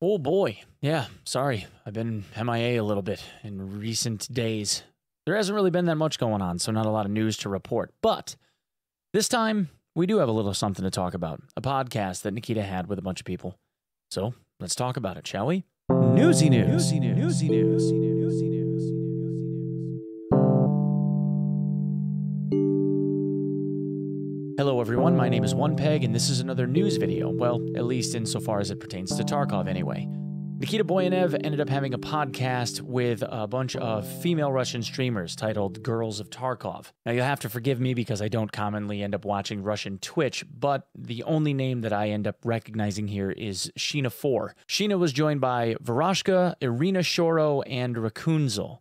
Oh boy. Yeah, sorry. I've been MIA a little bit in recent days. There hasn't really been that much going on, so not a lot of news to report. But this time, we do have a little something to talk about. A podcast that Nikita had with a bunch of people. So let's talk about it, shall we? Newsy news. Newsy news. Newsy news. Newsy news. Hello everyone, my name is Onepeg, and this is another news video. Well, at least insofar as it pertains to Tarkov anyway. Nikita ended up having a podcast with a bunch of female Russian streamers titled Girls of Tarkov. Now you'll have to forgive me because I don't commonly end up watching Russian Twitch, but the only name that I end up recognizing here is Sheena4. Sheena was joined by Varashka, Irina Shoro, and Rakunzel.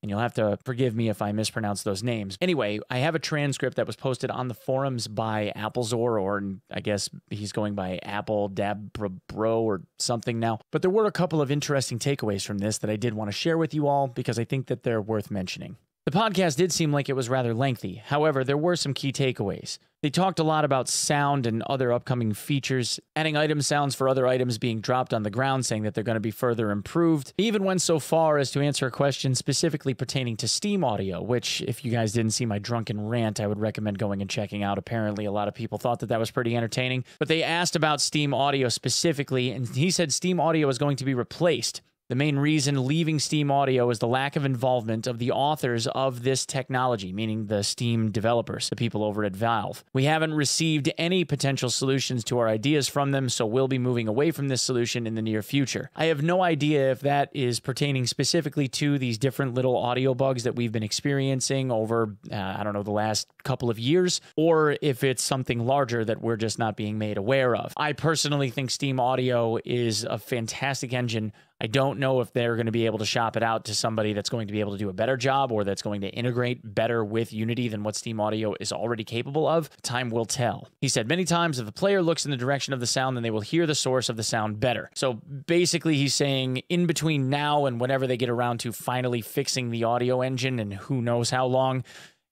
And you'll have to forgive me if I mispronounce those names. Anyway, I have a transcript that was posted on the forums by Applezor, or I guess he's going by Apple Dabbro or something now. But there were a couple of interesting takeaways from this that I did want to share with you all because I think that they're worth mentioning. The podcast did seem like it was rather lengthy. However, there were some key takeaways. They talked a lot about sound and other upcoming features, adding item sounds for other items being dropped on the ground, saying that they're going to be further improved. They even went so far as to answer a question specifically pertaining to Steam audio, which, if you guys didn't see my drunken rant, I would recommend going and checking out. Apparently, a lot of people thought that that was pretty entertaining. But they asked about Steam audio specifically, and he said Steam audio is going to be replaced. The main reason leaving Steam Audio is the lack of involvement of the authors of this technology, meaning the Steam developers, the people over at Valve. We haven't received any potential solutions to our ideas from them, so we'll be moving away from this solution in the near future. I have no idea if that is pertaining specifically to these different little audio bugs that we've been experiencing over, I don't know, the last couple of years, or if it's something larger that we're just not being made aware of. I personally think Steam Audio is a fantastic engine. I don't know if they're going to be able to shop it out to somebody that's going to be able to do a better job or that's going to integrate better with Unity than what Steam Audio is already capable of. Time will tell. He said many times if the player looks in the direction of the sound, then they will hear the source of the sound better. So basically he's saying in between now and whenever they get around to finally fixing the audio engine, and who knows how long,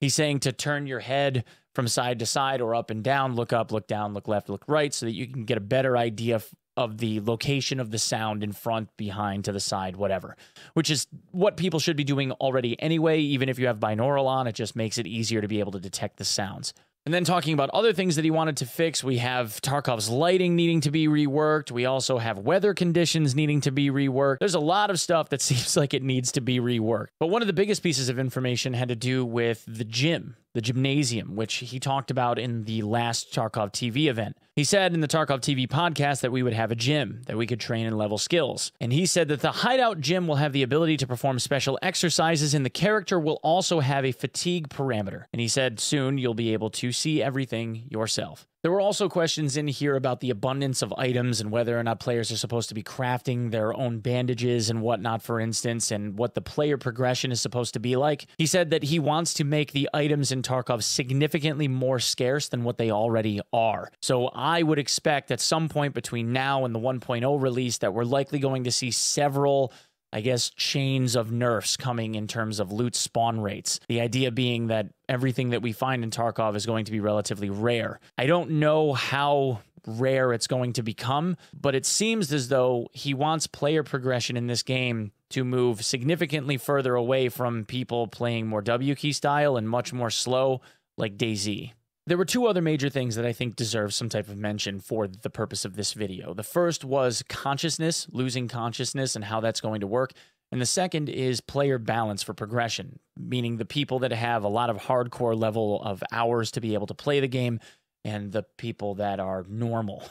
he's saying to turn your head from side to side or up and down, look up, look down, look left, look right, so that you can get a better idea of the location of the sound in front, behind, to the side, whatever, which is what people should be doing already anyway. Even if you have binaural on, it just makes it easier to be able to detect the sounds. And then talking about other things that he wanted to fix, we have Tarkov's lighting needing to be reworked. We also have weather conditions needing to be reworked. There's a lot of stuff that seems like it needs to be reworked. But one of the biggest pieces of information had to do with the gym, the gymnasium, which he talked about in the last Tarkov TV event. He said in the Tarkov TV podcast that we would have a gym, that we could train and level skills. And he said that the hideout gym will have the ability to perform special exercises, and the character will also have a fatigue parameter. And he said soon you'll be able to see everything yourself. There were also questions in here about the abundance of items and whether or not players are supposed to be crafting their own bandages and whatnot, for instance, and what the player progression is supposed to be like. He said that he wants to make the items in Tarkov significantly more scarce than what they already are. So I would expect at some point between now and the 1.0 release that we're likely going to see several, I guess, chains of nerfs coming in terms of loot spawn rates. The idea being that everything that we find in Tarkov is going to be relatively rare. I don't know how rare it's going to become, but it seems as though he wants player progression in this game to move significantly further away from people playing more W key style and much more slow like DayZ. There were two other major things that I think deserve some type of mention for the purpose of this video. The first was consciousness, losing consciousness, and how that's going to work. And the second is player balance for progression, meaning the people that have a lot of hardcore level of hours to be able to play the game and the people that are normal,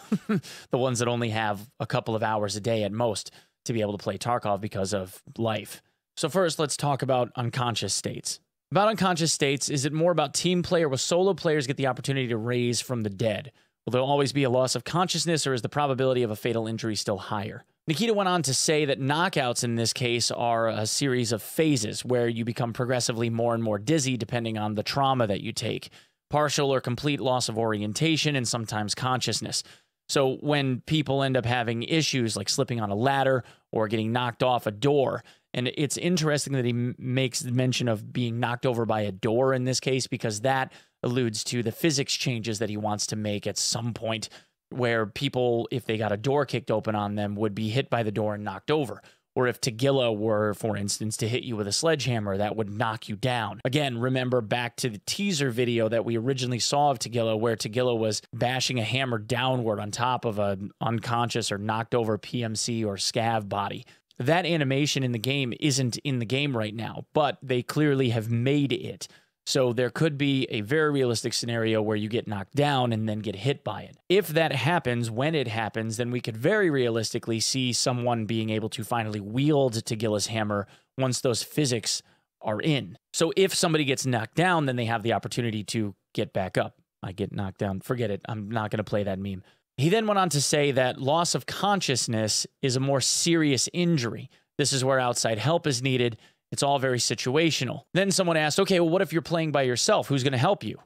the ones that only have a couple of hours a day at most to be able to play Tarkov because of life. So first, let's talk about unconscious states. About unconscious states, is it more about team play, or will solo players get the opportunity to raise from the dead? Will there always be a loss of consciousness, or is the probability of a fatal injury still higher? Nikita went on to say that knockouts in this case are a series of phases where you become progressively more and more dizzy depending on the trauma that you take. Partial or complete loss of orientation and sometimes consciousness. So when people end up having issues like slipping on a ladder or getting knocked off a door, and it's interesting that he makes mention of being knocked over by a door in this case, because that alludes to the physics changes that he wants to make at some point where people, if they got a door kicked open on them, would be hit by the door and knocked over. Or if Tagilla were, for instance, to hit you with a sledgehammer, that would knock you down. Again, remember back to the teaser video that we originally saw of Tagilla, where Tagilla was bashing a hammer downward on top of an unconscious or knocked over PMC or scav body. That animation in the game isn't in the game right now, but they clearly have made it. So there could be a very realistic scenario where you get knocked down and then get hit by it. If that happens, when it happens, then we could very realistically see someone being able to finally wield Tagilla's hammer once those physics are in. So if somebody gets knocked down, then they have the opportunity to get back up. I get knocked down. Forget it. I'm not going to play that meme. He then went on to say that loss of consciousness is a more serious injury. This is where outside help is needed. It's all very situational. Then someone asked, okay, well, what if you're playing by yourself? Who's going to help you?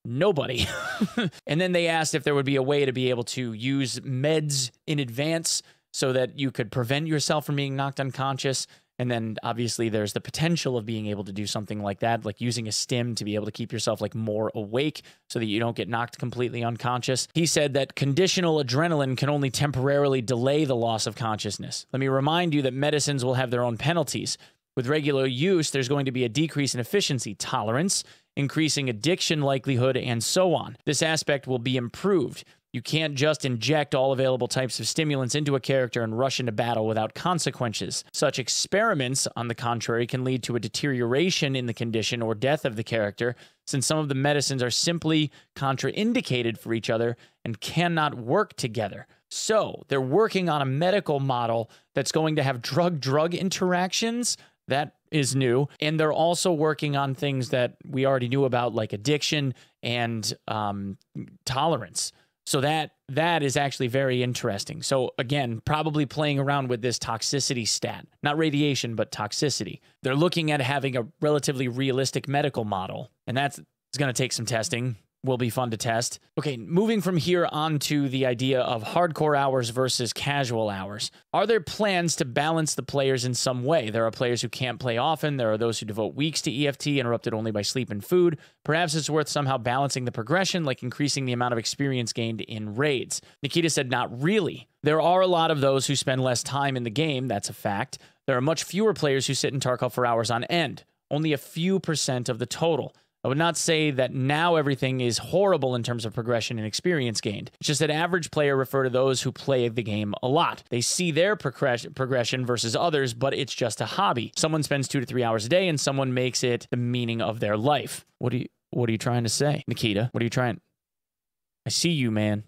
Nobody. And then they asked if there would be a way to be able to use meds in advance so that you could prevent yourself from being knocked unconscious. And then obviously there's the potential of being able to do something like that, like using a stim to be able to keep yourself like more awake so that you don't get knocked completely unconscious. He said that conditional adrenaline can only temporarily delay the loss of consciousness. Let me remind you that medicines will have their own penalties. With regular use, there's going to be a decrease in efficiency, tolerance, increasing addiction likelihood, and so on. This aspect will be improved. You can't just inject all available types of stimulants into a character and rush into battle without consequences. Such experiments, on the contrary, can lead to a deterioration in the condition or death of the character, since some of the medicines are simply contraindicated for each other and cannot work together. So, they're working on a medical model that's going to have drug-drug interactions. That is new. And they're also working on things that we already knew about, like addiction and tolerance. So that is actually very interesting. So again, probably playing around with this toxicity stat. Not radiation, but toxicity. They're looking at having a relatively realistic medical model. And that's going to take some testing. Will be fun to test. Okay, moving from here on to the idea of hardcore hours versus casual hours. Are there plans to balance the players in some way? There are players who can't play often. There are those who devote weeks to EFT, interrupted only by sleep and food. Perhaps it's worth somehow balancing the progression, like increasing the amount of experience gained in raids. Nikita said, not really. There are a lot of those who spend less time in the game. That's a fact. There are much fewer players who sit in Tarkov for hours on end. Only a few % of the total. I would not say that now everything is horrible in terms of progression and experience gained. It's just that average player refer to those who play the game a lot. They see their progression versus others, but it's just a hobby. Someone spends 2 to 3 hours a day, and someone makes it the meaning of their life. What are you trying to say, Nikita? What are you trying? I see you, man.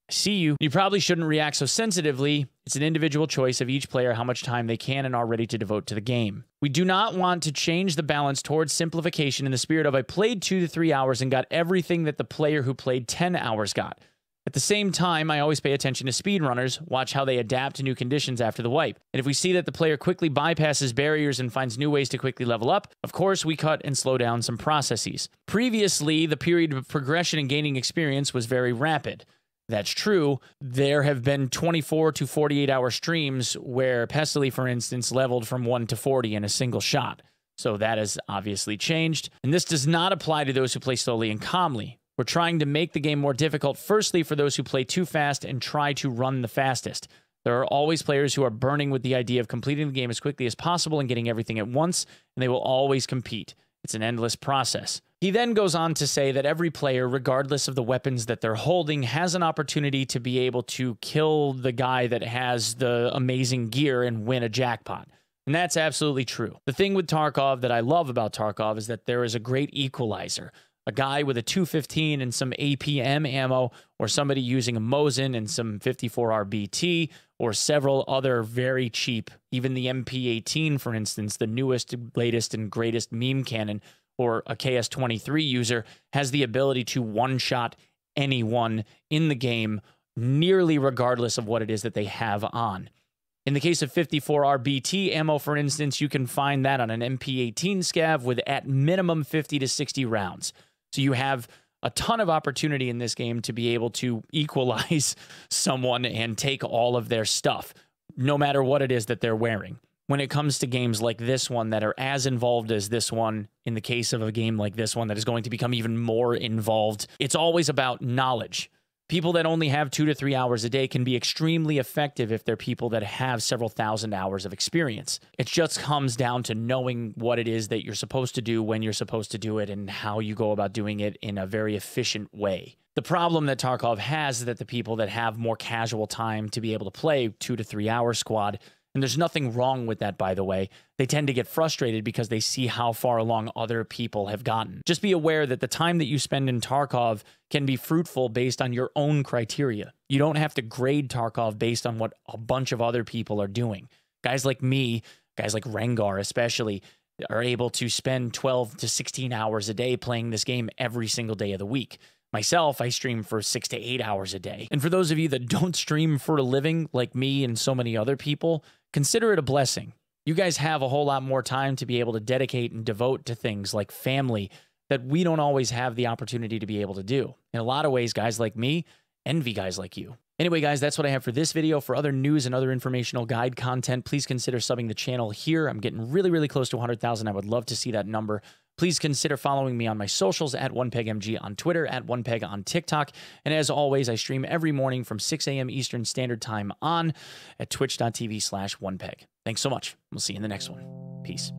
I see you. You probably shouldn't react so sensitively. It's an individual choice of each player how much time they can and are ready to devote to the game. We do not want to change the balance towards simplification in the spirit of I played 2 to 3 hours and got everything that the player who played 10 hours got. At the same time, I always pay attention to speedrunners, watch how they adapt to new conditions after the wipe. And if we see that the player quickly bypasses barriers and finds new ways to quickly level up, of course we cut and slow down some processes. Previously, the period of progression and gaining experience was very rapid. That's true. There have been 24 to 48 hour streams where Pestily, for instance, leveled from 1 to 40 in a single shot. So that has obviously changed. And this does not apply to those who play slowly and calmly. We're trying to make the game more difficult, firstly, for those who play too fast and try to run the fastest. There are always players who are burning with the idea of completing the game as quickly as possible and getting everything at once, and they will always compete. It's an endless process. He then goes on to say that every player, regardless of the weapons that they're holding, has an opportunity to be able to kill the guy that has the amazing gear and win a jackpot. And that's absolutely true. The thing with Tarkov that I love about Tarkov is that there is a great equalizer. A guy with a 215 and some APM ammo, or somebody using a Mosin and some 54RBT, or several other very cheap, even the MP18, for instance, the newest, latest, and greatest meme cannon, or a KS-23 user, has the ability to one-shot anyone in the game, nearly regardless of what it is that they have on. In the case of 54RBT ammo, for instance, you can find that on an MP18 scav with at minimum 50 to 60 rounds. So you have a ton of opportunity in this game to be able to equalize someone and take all of their stuff, no matter what it is that they're wearing. When it comes to games like this one that are as involved as this one, in the case of a game like this one that is going to become even more involved, it's always about knowledge. People that only have 2 to 3 hours a day can be extremely effective if they're people that have several thousand hours of experience. It just comes down to knowing what it is that you're supposed to do, when you're supposed to do it, and how you go about doing it in a very efficient way. The problem that Tarkov has is that the people that have more casual time to be able to play 2 to 3 hour squad, and there's nothing wrong with that, by the way, they tend to get frustrated because they see how far along other people have gotten. Just be aware that the time that you spend in Tarkov can be fruitful based on your own criteria. You don't have to grade Tarkov based on what a bunch of other people are doing. Guys like me, guys like Rengar especially, are able to spend 12 to 16 hours a day playing this game every single day of the week. Myself, I stream for 6 to 8 hours a day. And for those of you that don't stream for a living, like me and so many other people, consider it a blessing. You guys have a whole lot more time to be able to dedicate and devote to things like family that we don't always have the opportunity to be able to do. In a lot of ways, guys like me envy guys like you. Anyway, guys, that's what I have for this video. For other news and other informational guide content, please consider subbing the channel here. I'm getting really, really close to 100,000. I would love to see that number. Please consider following me on my socials at OnePegMG on Twitter, at OnePeg on TikTok. And as always, I stream every morning from 6 a.m. Eastern Standard Time on at twitch.tv/OnePeg. Thanks so much. We'll see you in the next one. Peace.